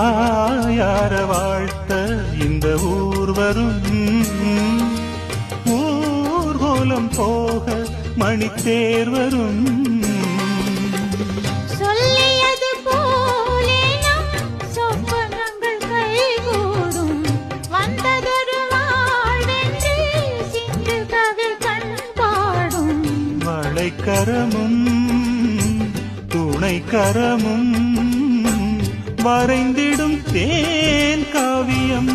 வாயார வாழ்த்த இந்த ஊர் வரும். ஊர்கோலம் போக மணித்தேர் வரும். சொல்லியது போலே நம் சொப்பனங்கள் கைகூடும். வந்ததொரு வாழ்வென்று சிந்து கவி கண் பாடும். வளைக்கரமும் துணைக்கரமும் வரைந்திடும் தேன் காவியம்.